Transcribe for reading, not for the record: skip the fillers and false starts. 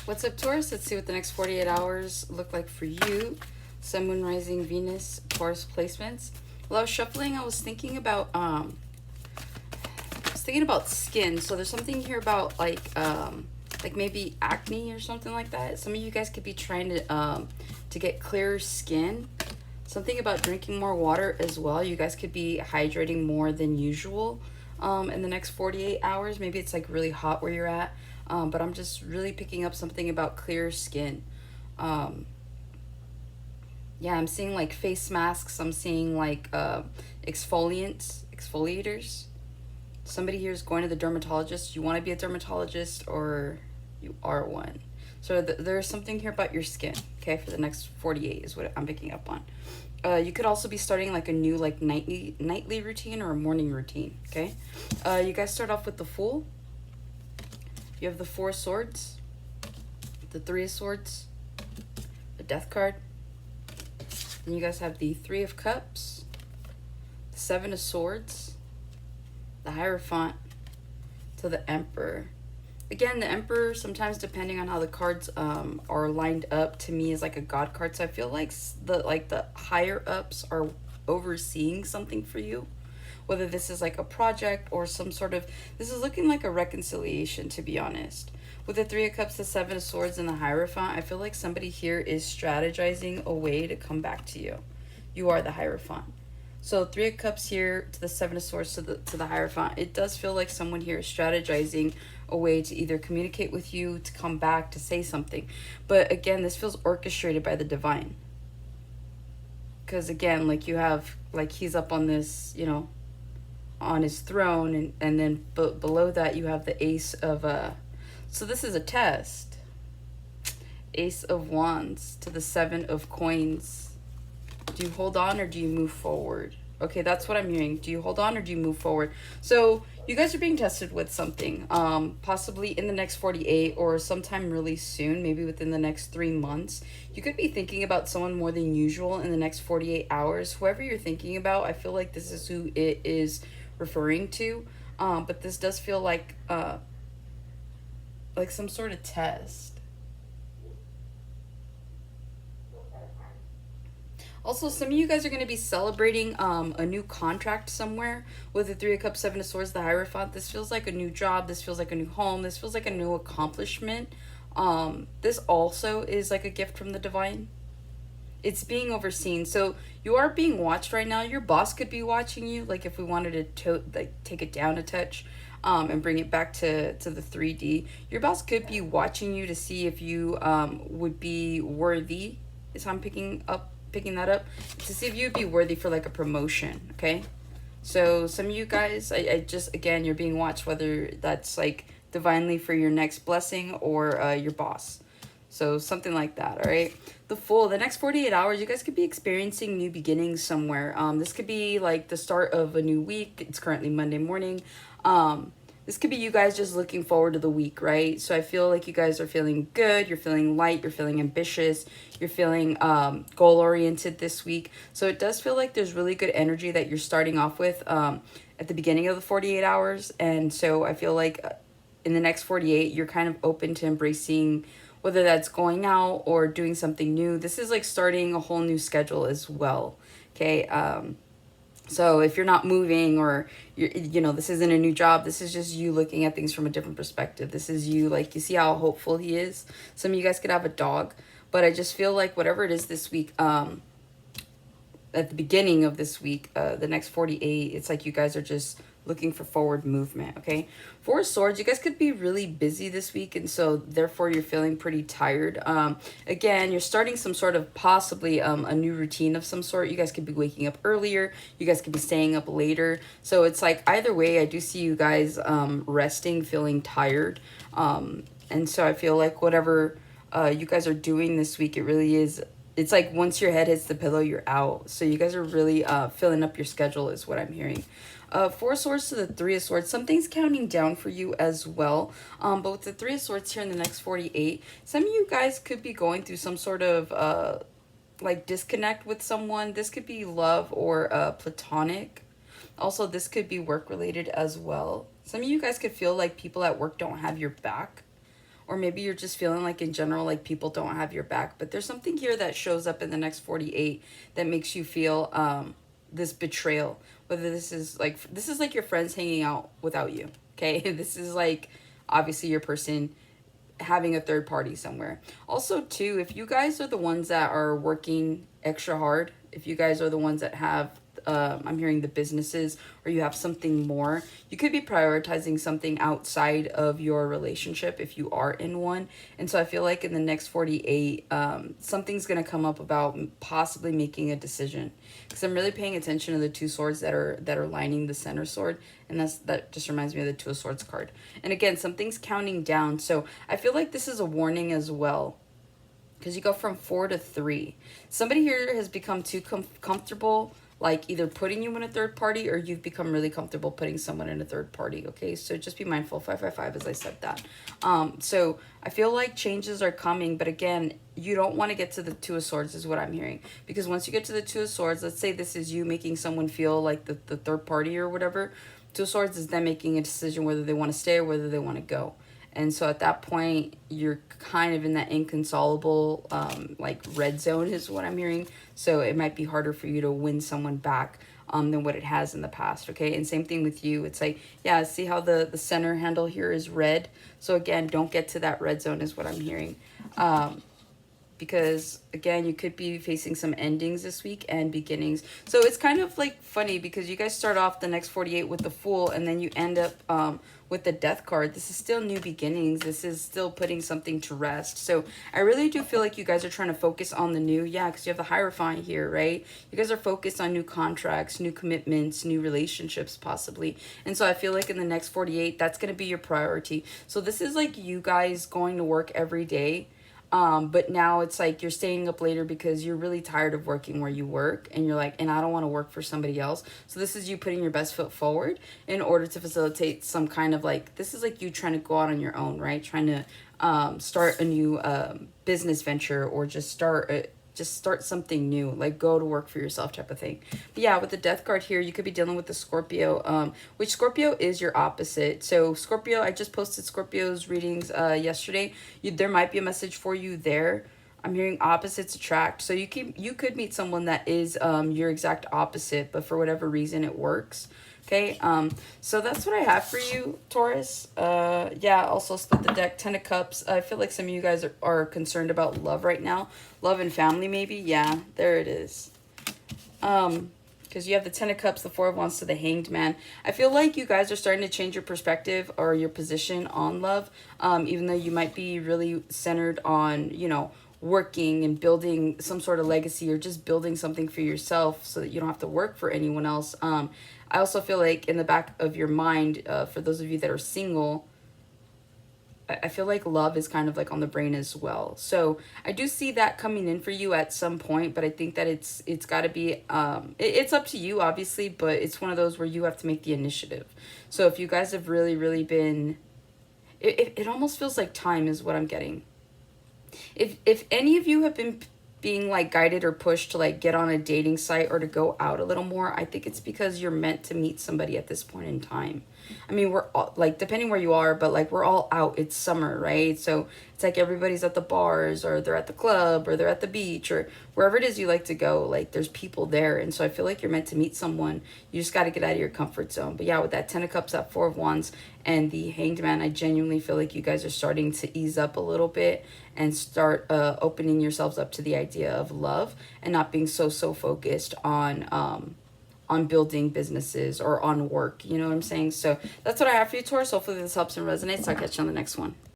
What's up, Taurus? Let's see what the next 48 hours look like for you. Sun, Moon, Rising, Venus, Taurus placements. While I was shuffling, I was thinking about skin. So there's something here about like maybe acne or something like that. Some of you guys could be trying to get clearer skin. Something about drinking more water as well. You guys could be hydrating more than usual in the next 48 hours. Maybe it's like really hot where you're at. But I'm just really picking up something about clear skin. Yeah, I'm seeing like face masks. I'm seeing like exfoliators. Somebody here is going to the dermatologist. You want to be a dermatologist or you are one. So there's something here about your skin, okay, for the next 48 is what I'm picking up on. You could also be starting like a new like nightly routine or a morning routine, okay? You guys start off with the Fool. You have the Four of Swords, the Three of Swords, the Death card. Then you guys have the Three of Cups, the Seven of Swords, the Hierophant, to the Emperor. Again, the Emperor, sometimes depending on how the cards are lined up, to me is like a God card. So I feel like the higher ups are overseeing something for you. Whether this is like a project or some sort of, this is looking like a reconciliation, to be honest. With the Three of Cups, the Seven of Swords, and the Hierophant, I feel like somebody here is strategizing a way to come back to you. You are the Hierophant. So Three of Cups here to the Seven of Swords to the Hierophant. It does feel like someone here is strategizing a way to either communicate with you, to come back, to say something. But again, this feels orchestrated by the divine. Because again, like you have, like he's up on this, you know, on his throne, and then below that you have the Ace of so this is a test. Ace of Wands to the Seven of Coins. Do you hold on or do you move forward? Okay, that's what I'm hearing. Do you hold on or do you move forward? So you guys are being tested with something, possibly in the next 48 or sometime really soon, maybe within the next 3 months. You could be thinking about someone more than usual in the next 48 hours. Whoever you're thinking about, I feel like this is who it is referring to, but this does feel like some sort of test. Also, some of you guys are going to be celebrating a new contract somewhere with the Three of Cups, Seven of Swords, the Hierophant. This feels like a new job. This feels like a new home. This feels like a new accomplishment. This also is like a gift from the divine. It's being overseen. So you are being watched right now. Your boss could be watching you. Like if we wanted to take it down a touch and bring it back to the 3D. Your boss could be watching you to see if you would be worthy. Is how I'm picking that up. To see if you'd be worthy for like a promotion, okay? So some of you guys, I just, again, you're being watched, whether that's like divinely for your next blessing or your boss. So something like that, all right? The Fool, the next 48 hours, you guys could be experiencing new beginnings somewhere. This could be like the start of a new week. It's currently Monday morning. This could be you guys just looking forward to the week, right? So I feel like you guys are feeling good. You're feeling light. You're feeling ambitious. You're feeling goal-oriented this week. So it does feel like there's really good energy that you're starting off with at the beginning of the 48 hours. And so I feel like in the next 48, you're kind of open to embracing whether that's going out or doing something new. This is like starting a whole new schedule as well, okay? So if you're not moving or, you know, this isn't a new job. This is just you looking at things from a different perspective. This is you, like, you see how hopeful he is? Some of you guys could have a dog. But I just feel like whatever it is this week, at the beginning of this week, the next 48, it's like you guys are just looking for forward movement, okay? Four of Swords, you guys could be really busy this week, and so therefore you're feeling pretty tired. Again, you're starting some sort of possibly a new routine of some sort. You guys could be waking up earlier. You guys could be staying up later. So it's like either way, I do see you guys resting, feeling tired. And so I feel like whatever you guys are doing this week, it really is, it's like once your head hits the pillow, you're out. So you guys are really filling up your schedule is what I'm hearing. Four of Swords to the Three of Swords. Something's counting down for you as well. But with the Three of Swords here in the next 48, some of you guys could be going through some sort of like disconnect with someone. This could be love or platonic. Also, this could be work related as well. Some of you guys could feel like people at work don't have your back. or maybe you're just feeling like in general like people don't have your back. But there's something here that shows up in the next 48 that makes you feel this betrayal. Whether this is like your friends hanging out without you. Okay, this is like obviously your person having a third party somewhere. Also, too, if you guys are the ones that are working extra hard, if you guys are the ones that have, I'm hearing the businesses, or you have something more, you could be prioritizing something outside of your relationship if you are in one. And so I feel like in the next 48, something's going to come up about possibly making a decision. Because I'm really paying attention to the two swords that are lining the center sword. And that just reminds me of the Two of Swords card. And again, something's counting down. So I feel like this is a warning as well. Because you go from 4 to 3. Somebody here has become too comfortable, like either putting you in a third party, or you've become really comfortable putting someone in a third party. Okay, so just be mindful. 555 as I said that. So I feel like changes are coming, but again, you don't want to get to the Two of Swords is what I'm hearing. Because once you get to the Two of Swords, let's say this is you making someone feel like the third party or whatever. Two of Swords is them making a decision whether they want to stay or whether they want to go. And so at that point, you're kind of in that inconsolable, like red zone is what I'm hearing. So it might be harder for you to win someone back than what it has in the past, okay? And same thing with you. It's like, yeah, see how the center handle here is red? So again, don't get to that red zone is what I'm hearing. Because again, you could be facing some endings this week and beginnings. So it's kind of like funny because you guys start off the next 48 with the Fool, and then you end up with the Death card. This is still new beginnings. This is still putting something to rest. So I really do feel like you guys are trying to focus on the new. Yeah, because you have the Hierophant here, right? You guys are focused on new contracts, new commitments, new relationships possibly. And so I feel like in the next 48, that's going to be your priority. So this is like you guys going to work every day. But now it's like you're staying up later because you're really tired of working where you work, and you're like, and I don't want to work for somebody else. So this is you putting your best foot forward in order to facilitate some kind of like, this is like you trying to go out on your own, right? Trying to start a new business venture, or just start something new, like go to work for yourself type of thing. But yeah, with the Death card here, you could be dealing with the Scorpio, which Scorpio is your opposite. So Scorpio, I just posted Scorpio's readings yesterday. There might be a message for you there. I'm hearing opposites attract. So you could meet someone that is your exact opposite, but for whatever reason it works. Okay, so that's what I have for you, Taurus. Yeah, also split the deck, 10 of Cups. I feel like some of you guys are concerned about love right now. Love and family, maybe. Yeah, there it is. Because you have the 10 of Cups, the 4 of Wands to the Hanged Man. I feel like you guys are starting to change your perspective or your position on love, even though you might be really centered on, you know, working and building some sort of legacy, or just building something for yourself so that you don't have to work for anyone else. I also feel like in the back of your mind, for those of you that are single, I feel like love is kind of like on the brain as well. So I do see that coming in for you at some point, but I think that it's got to be, it's up to you, obviously, but it's one of those where you have to make the initiative. So if you guys have really, really been, it almost feels like time is what I'm getting. If any of you have been being like guided or pushed to like get on a dating site or to go out a little more, I think it's because you're meant to meet somebody at this point in time. I mean, we're all, like, depending where you are, but like we're all out. It's summer, right? So it's like everybody's at the bars, or they're at the club, or they're at the beach, or wherever it is you like to go. Like there's people there. And so I feel like you're meant to meet someone. You just got to get out of your comfort zone. But yeah, with that 10 of Cups, that 4 of Wands, and the Hanged Man, I genuinely feel like you guys are starting to ease up a little bit and start opening yourselves up to the idea of love, and not being so focused on building businesses or on work. You know what I'm saying? So that's what I have for you, Taurus. Hopefully this helps and resonates. I'll catch you on the next one.